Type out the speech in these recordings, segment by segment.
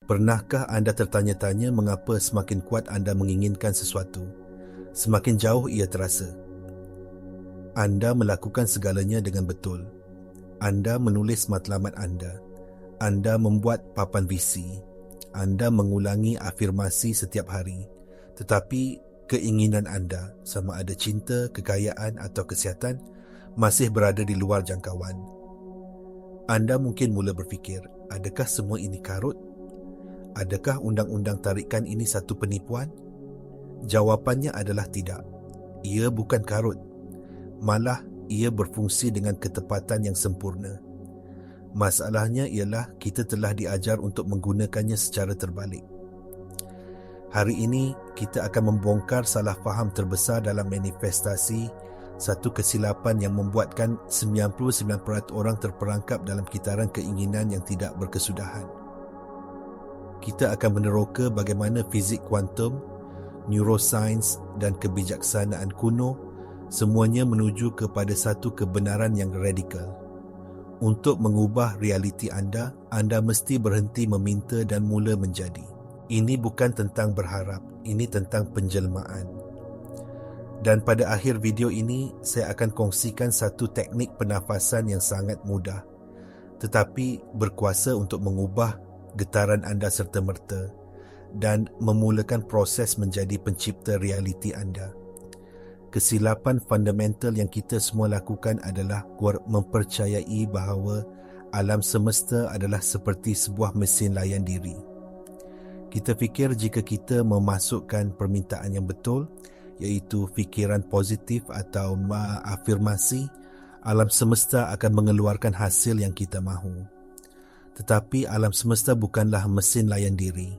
Pernahkah anda tertanya-tanya mengapa semakin kuat anda menginginkan sesuatu, semakin jauh ia terasa? Anda melakukan segalanya dengan betul. Anda menulis matlamat anda. Anda membuat papan visi. Anda mengulangi afirmasi setiap hari. Tetapi keinginan anda, sama ada cinta, kekayaan atau kesihatan, masih berada di luar jangkauan. Anda mungkin mula berfikir, adakah semua ini karut? Adakah undang-undang tarikan ini satu penipuan? Jawapannya adalah tidak. Ia bukan karut. Malah, ia berfungsi dengan ketepatan yang sempurna. Masalahnya ialah kita telah diajar untuk menggunakannya secara terbalik. Hari ini, kita akan membongkar salah faham terbesar dalam manifestasi, satu kesilapan yang membuatkan 99% orang terperangkap dalam kitaran keinginan yang tidak berkesudahan. Kita akan meneroka bagaimana fizik kuantum, neuroscience dan kebijaksanaan kuno semuanya menuju kepada satu kebenaran yang radikal. Untuk mengubah realiti anda mesti berhenti meminta dan mula menjadi. Ini bukan tentang berharap, ini tentang penjelmaan. Dan pada akhir video ini, saya akan kongsikan satu teknik pernafasan yang sangat mudah, tetapi berkuasa untuk mengubah getaran anda serta-merta dan memulakan proses menjadi pencipta realiti anda. Kesilapan fundamental yang kita semua lakukan adalah mempercayai bahawa alam semesta adalah seperti sebuah mesin layan diri. Kita fikir jika kita memasukkan permintaan yang betul, iaitu fikiran positif atau afirmasi, alam semesta akan mengeluarkan hasil yang kita mahu. Tetapi alam semesta bukanlah mesin layan diri.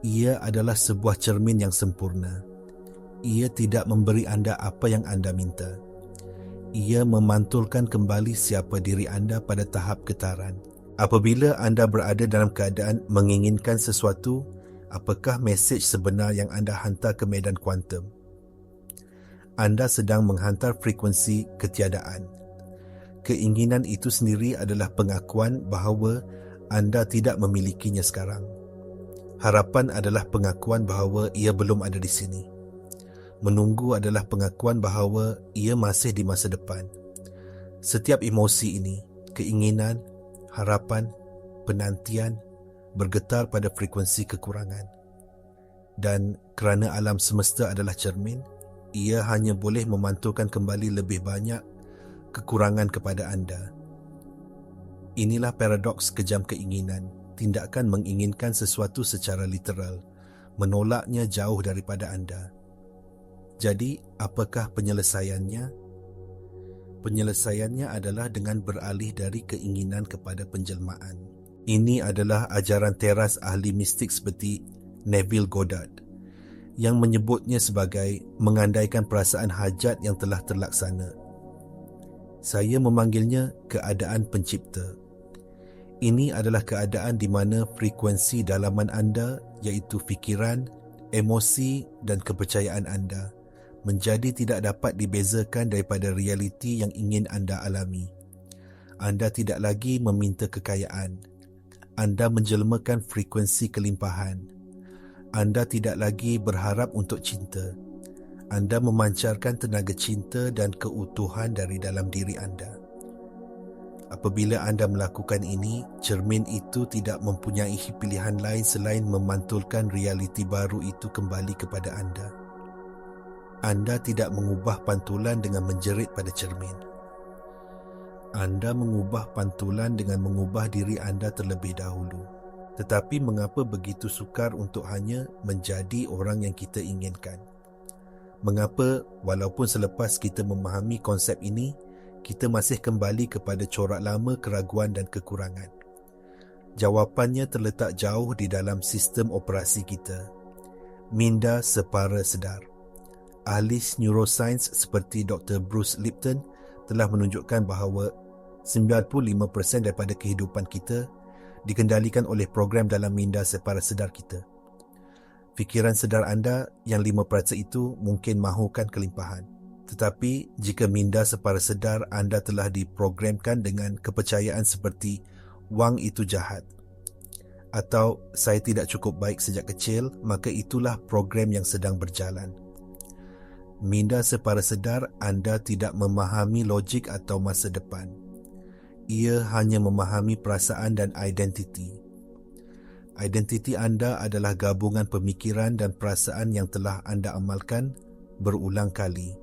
Ia adalah sebuah cermin yang sempurna. Ia tidak memberi anda apa yang anda minta. Ia memantulkan kembali siapa diri anda pada tahap getaran. Apabila anda berada dalam keadaan menginginkan sesuatu, apakah mesej sebenar yang anda hantar ke medan kuantum? Anda sedang menghantar frekuensi ketiadaan. Keinginan itu sendiri adalah pengakuan bahawa anda tidak memilikinya sekarang. Harapan adalah pengakuan bahawa ia belum ada di sini. Menunggu adalah pengakuan bahawa ia masih di masa depan. Setiap emosi ini, keinginan, harapan, penantian, bergetar pada frekuensi kekurangan. Dan kerana alam semesta adalah cermin, ia hanya boleh memantulkan kembali lebih banyak kekurangan kepada anda. Inilah paradoks kejam keinginan. Tindakan menginginkan sesuatu secara literal, menolaknya jauh daripada anda. Jadi, apakah penyelesaiannya? Penyelesaiannya adalah dengan beralih dari keinginan kepada penjelmaan. Ini adalah ajaran teras ahli mistik seperti Neville Goddard, yang menyebutnya sebagai mengandaikan perasaan hajat yang telah terlaksana. Saya memanggilnya keadaan pencipta. Ini adalah keadaan di mana frekuensi dalaman anda, iaitu fikiran, emosi dan kepercayaan anda, menjadi tidak dapat dibezakan daripada realiti yang ingin anda alami. Anda tidak lagi meminta kekayaan. Anda menjelmakan frekuensi kelimpahan. Anda tidak lagi berharap untuk cinta. Anda memancarkan tenaga cinta dan keutuhan dari dalam diri anda. Apabila anda melakukan ini, cermin itu tidak mempunyai pilihan lain selain memantulkan realiti baru itu kembali kepada anda. Anda tidak mengubah pantulan dengan menjerit pada cermin. Anda mengubah pantulan dengan mengubah diri anda terlebih dahulu. Tetapi mengapa begitu sukar untuk hanya menjadi orang yang kita inginkan? Mengapa walaupun selepas kita memahami konsep ini, kita masih kembali kepada corak lama keraguan dan kekurangan? Jawapannya terletak jauh di dalam sistem operasi kita. Minda separa sedar. Ahli neuroscience seperti Dr. Bruce Lipton telah menunjukkan bahawa 95% daripada kehidupan kita dikendalikan oleh program dalam minda separa sedar kita. Fikiran sedar anda yang 5% itu mungkin mahukan kelimpahan. Tetapi jika minda separa sedar anda telah diprogramkan dengan kepercayaan seperti wang itu jahat, Atau saya tidak cukup baik sejak kecil, maka itulah program yang sedang berjalan. Minda separa sedar, anda tidak memahami logik atau masa depan. Ia hanya memahami perasaan dan identiti. Identiti anda adalah gabungan pemikiran dan perasaan yang telah anda amalkan berulang kali,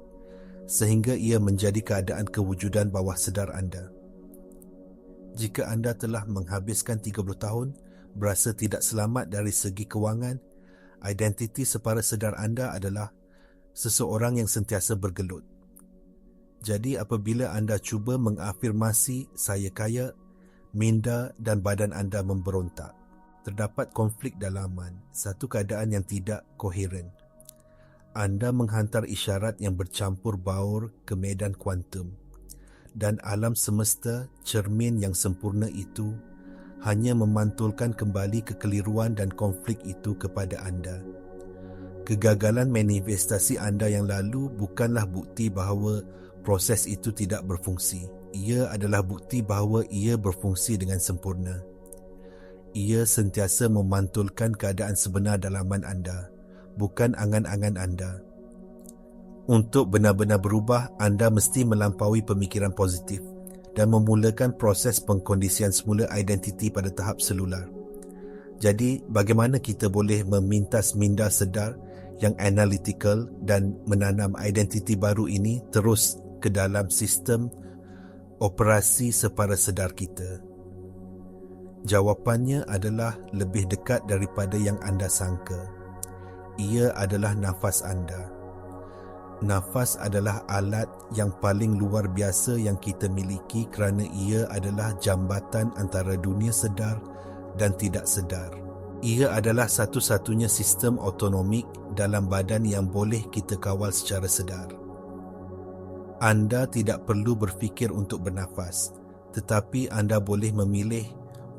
sehingga ia menjadi keadaan kewujudan bawah sedar anda. Jika anda telah menghabiskan 30 tahun berasa tidak selamat dari segi kewangan, identiti separa sedar anda adalah seseorang yang sentiasa bergelut. Jadi apabila anda cuba mengafirmasi saya kaya, minda dan badan anda memberontak. Terdapat konflik dalaman, satu keadaan yang tidak koheren. Anda menghantar isyarat yang bercampur baur ke medan kuantum, dan alam semesta, cermin yang sempurna itu, hanya memantulkan kembali kekeliruan dan konflik itu kepada anda. Kegagalan manifestasi anda yang lalu bukanlah bukti bahawa proses itu tidak berfungsi. Ia adalah bukti bahawa ia berfungsi dengan sempurna. Ia sentiasa memantulkan keadaan sebenar dalaman anda, bukan angan-angan anda. Untuk benar-benar berubah, anda mesti melampaui pemikiran positif dan memulakan proses pengkondisian semula identiti pada tahap selular. Jadi, bagaimana kita boleh memintas minda sedar yang analytical dan menanam identiti baru ini terus ke dalam sistem operasi separa sedar kita? Jawapannya adalah lebih dekat daripada yang anda sangka. Ia adalah nafas anda. Nafas adalah alat yang paling luar biasa yang kita miliki kerana ia adalah jambatan antara dunia sedar dan tidak sedar. Ia adalah satu-satunya sistem autonomik dalam badan yang boleh kita kawal secara sedar. Anda tidak perlu berfikir untuk bernafas, tetapi anda boleh memilih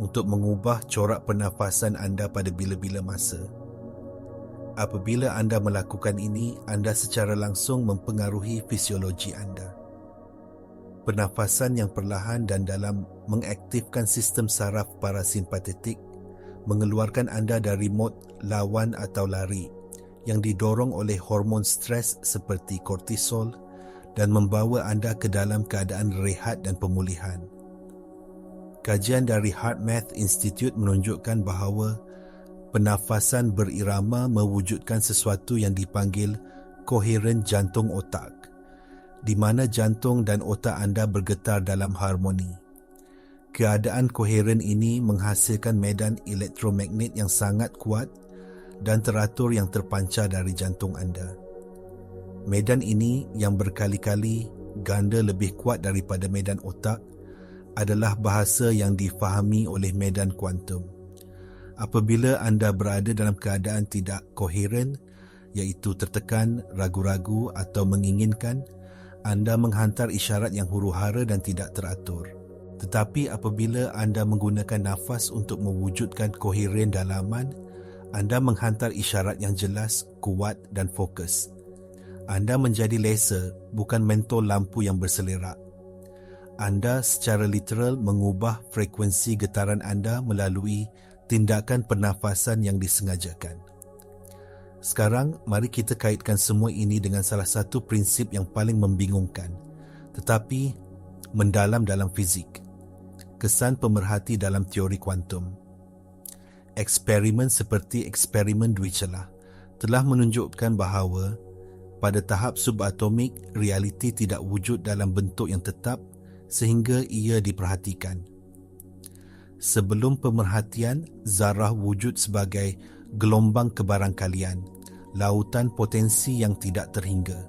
untuk mengubah corak pernafasan anda pada bila-bila masa. Apabila anda melakukan ini, anda secara langsung mempengaruhi fisiologi anda. Pernafasan yang perlahan dan dalam mengaktifkan sistem saraf parasimpatetik, mengeluarkan anda dari mod lawan atau lari yang didorong oleh hormon stres seperti kortisol dan membawa anda ke dalam keadaan rehat dan pemulihan. Kajian dari HeartMath Institute menunjukkan bahawa pernafasan berirama mewujudkan sesuatu yang dipanggil koheren jantung otak, di mana jantung dan otak anda bergetar dalam harmoni. Keadaan koheren ini menghasilkan medan elektromagnet yang sangat kuat dan teratur yang terpancar dari jantung anda. Medan ini yang berkali-kali ganda lebih kuat daripada medan otak adalah bahasa yang difahami oleh medan kuantum. Apabila anda berada dalam keadaan tidak koheren, iaitu tertekan, ragu-ragu atau menginginkan, anda menghantar isyarat yang huru-hara dan tidak teratur. Tetapi apabila anda menggunakan nafas untuk mewujudkan koheren dalaman, anda menghantar isyarat yang jelas, kuat dan fokus. Anda menjadi laser, bukan mentol lampu yang berselerak. Anda secara literal mengubah frekuensi getaran anda melalui tindakan pernafasan yang disengajakan. Sekarang, mari kita kaitkan semua ini dengan salah satu prinsip yang paling membingungkan, tetapi mendalam dalam fizik. Kesan pemerhati dalam teori kuantum. Eksperimen seperti eksperimen Dwi celah telah menunjukkan bahawa pada tahap subatomik, realiti tidak wujud dalam bentuk yang tetap sehingga ia diperhatikan. Sebelum pemerhatian, zarah wujud sebagai gelombang kebarangkalian, lautan potensi yang tidak terhingga.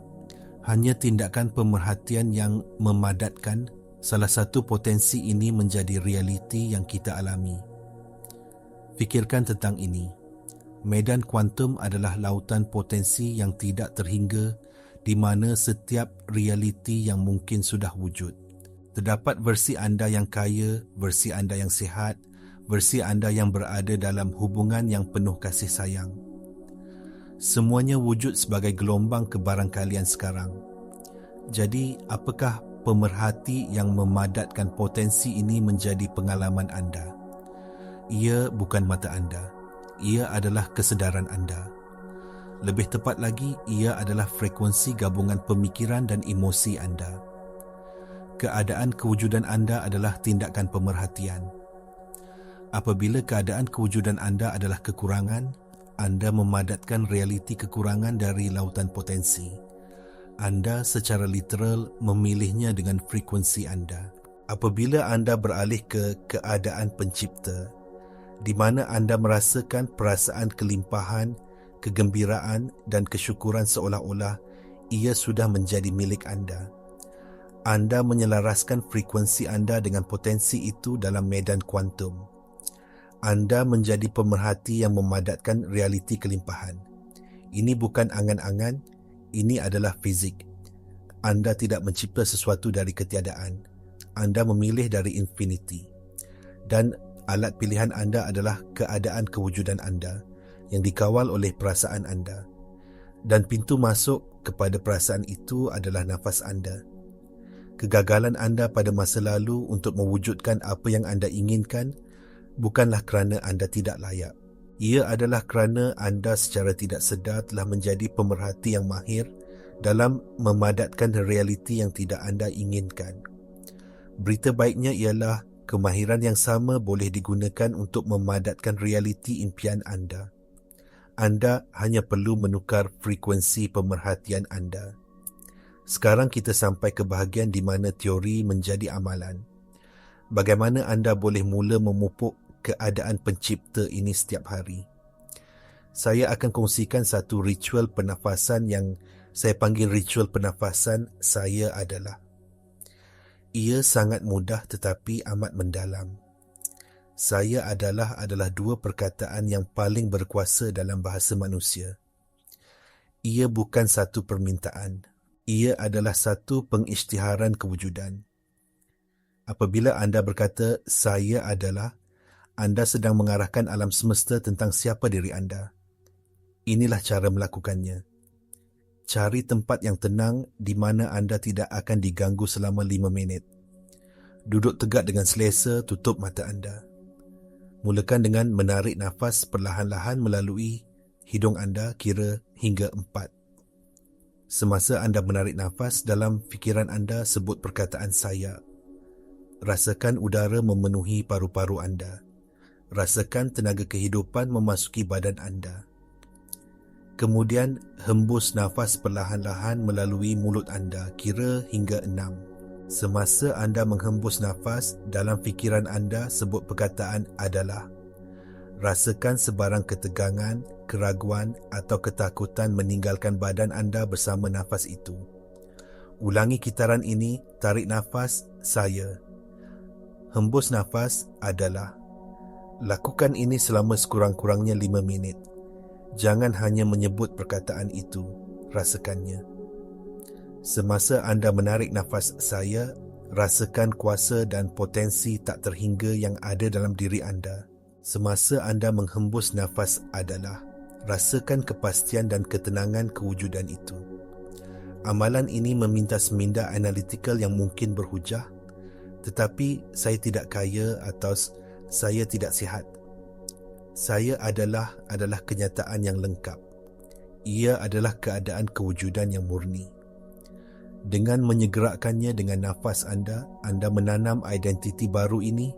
Hanya tindakan pemerhatian yang memadatkan salah satu potensi ini menjadi realiti yang kita alami. Fikirkan tentang ini. Medan kuantum adalah lautan potensi yang tidak terhingga di mana setiap realiti yang mungkin sudah wujud. Terdapat versi anda yang kaya, versi anda yang sihat, versi anda yang berada dalam hubungan yang penuh kasih sayang. Semuanya wujud sebagai gelombang kebarangkalian sekarang. Jadi, apakah pemerhati yang memadatkan potensi ini menjadi pengalaman anda? Ia bukan mata anda. Ia adalah kesedaran anda. Lebih tepat lagi, ia adalah frekuensi gabungan pemikiran dan emosi anda. Keadaan kewujudan anda adalah tindakan pemerhatian. Apabila keadaan kewujudan anda adalah kekurangan, anda memadatkan realiti kekurangan dari lautan potensi. Anda secara literal memilihnya dengan frekuensi anda. Apabila anda beralih ke keadaan pencipta, di mana anda merasakan perasaan kelimpahan, kegembiraan dan kesyukuran seolah-olah ia sudah menjadi milik anda. Anda menyelaraskan frekuensi anda dengan potensi itu dalam medan kuantum. Anda menjadi pemerhati yang memadatkan realiti kelimpahan. Ini bukan angan-angan, ini adalah fizik. Anda tidak mencipta sesuatu dari ketiadaan. Anda memilih dari infinity. Dan alat pilihan anda adalah keadaan kewujudan anda yang dikawal oleh perasaan anda. Dan pintu masuk kepada perasaan itu adalah nafas anda. Kegagalan anda pada masa lalu untuk mewujudkan apa yang anda inginkan bukanlah kerana anda tidak layak. Ia adalah kerana anda secara tidak sedar telah menjadi pemerhati yang mahir dalam memadatkan realiti yang tidak anda inginkan. Berita baiknya ialah kemahiran yang sama boleh digunakan untuk memadatkan realiti impian anda. Anda hanya perlu menukar frekuensi pemerhatian anda. Sekarang kita sampai ke bahagian di mana teori menjadi amalan. Bagaimana anda boleh mula memupuk keadaan pencipta ini setiap hari? Saya akan kongsikan satu ritual pernafasan yang saya panggil ritual pernafasan saya adalah. Ia sangat mudah tetapi amat mendalam. Saya adalah dua perkataan yang paling berkuasa dalam bahasa manusia. Ia bukan satu permintaan. Ia adalah satu pengisytiharan kewujudan. Apabila anda berkata, saya adalah, anda sedang mengarahkan alam semesta tentang siapa diri anda. Inilah cara melakukannya. Cari tempat yang tenang di mana anda tidak akan diganggu selama 5 minit. Duduk tegak dengan selesa, tutup mata anda. Mulakan dengan menarik nafas perlahan-lahan melalui hidung anda kira hingga 4. Semasa anda menarik nafas, dalam fikiran anda sebut perkataan saya. Rasakan udara memenuhi paru-paru anda. Rasakan tenaga kehidupan memasuki badan anda. Kemudian, hembus nafas perlahan-lahan melalui mulut anda, kira hingga 6. Semasa anda menghembus nafas, dalam fikiran anda sebut perkataan adalah. Rasakan sebarang ketegangan, keraguan atau ketakutan meninggalkan badan anda bersama nafas itu. Ulangi kitaran ini, tarik nafas, saya. Hembus nafas, adalah. Lakukan ini selama sekurang-kurangnya 5 minit. Jangan hanya menyebut perkataan itu, rasakannya. Semasa anda menarik nafas saya, rasakan kuasa dan potensi tak terhingga yang ada dalam diri anda. Semasa anda menghembus nafas adalah, rasakan kepastian dan ketenangan kewujudan itu. Amalan ini meminta minda analitikal yang mungkin berhujah, tetapi saya tidak kaya atau saya tidak sihat. Saya adalah kenyataan yang lengkap. Ia adalah keadaan kewujudan yang murni. Dengan menyegerakannya dengan nafas anda menanam identiti baru ini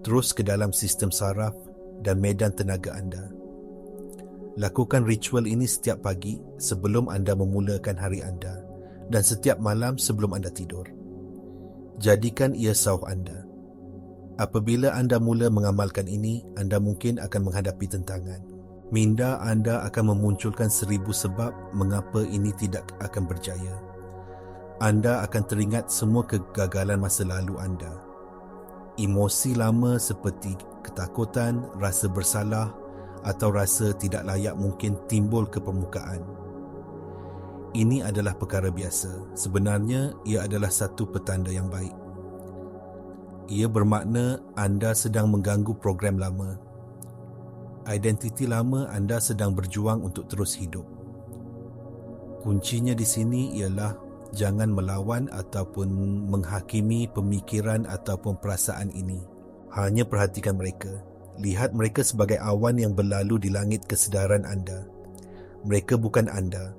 terus ke dalam sistem saraf dan medan tenaga anda. Lakukan ritual ini setiap pagi sebelum anda memulakan hari anda dan setiap malam sebelum anda tidur. Jadikan ia sauh anda. Apabila anda mula mengamalkan ini, anda mungkin akan menghadapi tentangan. Minda anda akan memunculkan 1000 sebab mengapa ini tidak akan berjaya. Anda akan teringat semua kegagalan masa lalu anda. Emosi lama seperti ketakutan, rasa bersalah atau rasa tidak layak mungkin timbul ke permukaan. Ini adalah perkara biasa. Sebenarnya, ia adalah satu petanda yang baik. Ia bermakna anda sedang mengganggu program lama. Identiti lama anda sedang berjuang untuk terus hidup. Kuncinya di sini ialah jangan melawan ataupun menghakimi pemikiran ataupun perasaan ini. Hanya perhatikan mereka. Lihat mereka sebagai awan yang berlalu di langit kesedaran anda. Mereka bukan anda.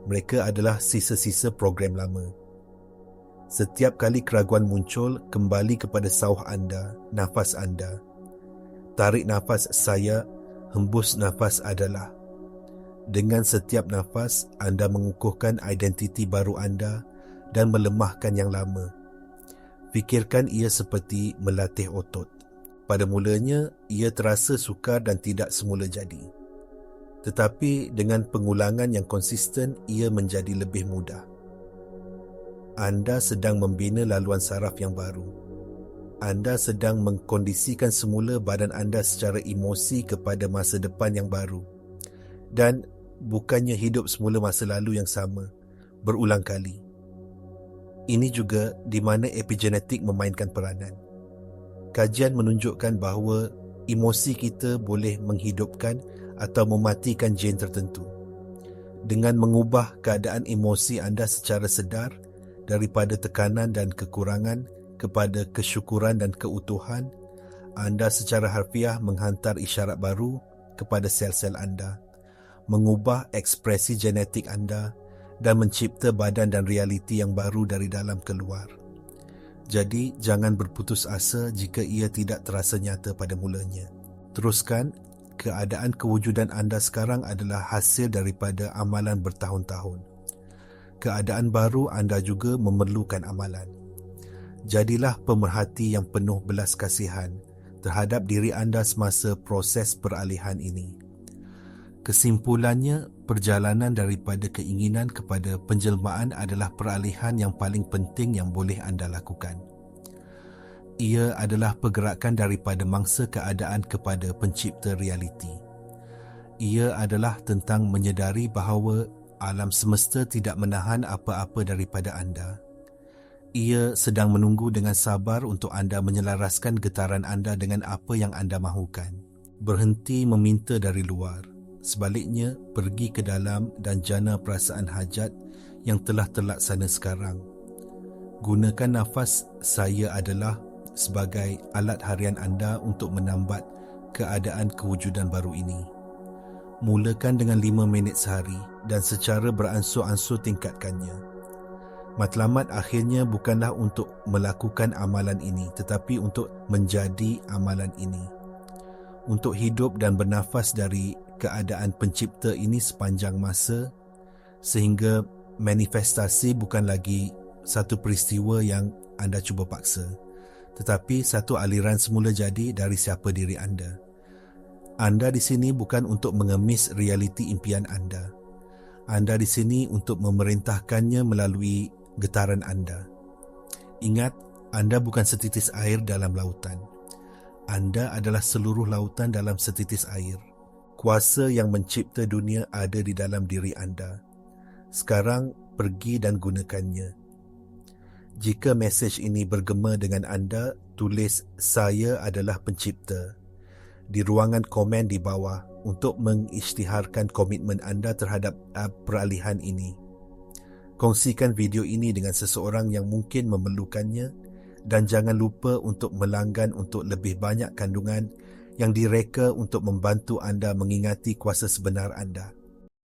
Mereka adalah sisa-sisa program lama. Setiap kali keraguan muncul, kembali kepada sauh anda, nafas anda. Tarik nafas saya, hembus nafas adalah. Dengan setiap nafas, anda mengukuhkan identiti baru anda dan melemahkan yang lama. Fikirkan ia seperti melatih otot. Pada mulanya, ia terasa sukar dan tidak semula jadi. Tetapi dengan pengulangan yang konsisten, ia menjadi lebih mudah. Anda sedang membina laluan saraf yang baru. Anda sedang mengkondisikan semula badan anda secara emosi kepada masa depan yang baru. Dan bukannya hidup semula masa lalu yang sama, berulang kali. Ini juga di mana epigenetik memainkan peranan. Kajian menunjukkan bahawa emosi kita boleh menghidupkan atau mematikan gen tertentu. Dengan mengubah keadaan emosi anda secara sedar daripada tekanan dan kekurangan kepada kesyukuran dan keutuhan, anda secara harfiah menghantar isyarat baru kepada sel-sel anda, mengubah ekspresi genetik anda dan mencipta badan dan realiti yang baru dari dalam keluar. Jadi, jangan berputus asa jika ia tidak terasa nyata pada mulanya. Teruskan, keadaan kewujudan anda sekarang adalah hasil daripada amalan bertahun-tahun. Keadaan baru anda juga memerlukan amalan. Jadilah pemerhati yang penuh belas kasihan terhadap diri anda semasa proses peralihan ini. Kesimpulannya, perjalanan daripada keinginan kepada penjelmaan adalah peralihan yang paling penting yang boleh anda lakukan. Ia adalah pergerakan daripada mangsa keadaan kepada pencipta realiti. Ia adalah tentang menyedari bahawa alam semesta tidak menahan apa-apa daripada anda. Ia sedang menunggu dengan sabar untuk anda menyelaraskan getaran anda dengan apa yang anda mahukan. Berhenti meminta dari luar. Sebaliknya, pergi ke dalam dan jana perasaan hajat yang telah terlaksana sekarang. Gunakan nafas saya adalah sebagai alat harian anda untuk menambat keadaan kewujudan baru ini. Mulakan dengan 5 minit sehari dan secara beransur-ansur tingkatkannya. Matlamat akhirnya bukanlah untuk melakukan amalan ini, tetapi untuk menjadi amalan ini. Untuk hidup dan bernafas dari keadaan pencipta ini sepanjang masa, sehingga manifestasi bukan lagi satu peristiwa yang anda cuba paksa, tetapi satu aliran semula jadi dari siapa diri anda. Anda di sini bukan untuk mengemis realiti impian anda. Anda di sini untuk memerintahkannya melalui getaran anda. Ingat, anda bukan setitis air dalam lautan. Anda adalah seluruh lautan dalam setitis air. Kuasa yang mencipta dunia ada di dalam diri anda. Sekarang pergi dan gunakannya. Jika mesej ini bergema dengan anda, tulis "Saya adalah pencipta" di ruangan komen di bawah untuk mengisytiharkan komitmen anda terhadap peralihan ini. Kongsikan video ini dengan seseorang yang mungkin memerlukannya dan jangan lupa untuk melanggan untuk lebih banyak kandungan yang direka untuk membantu anda mengingati kuasa sebenar anda.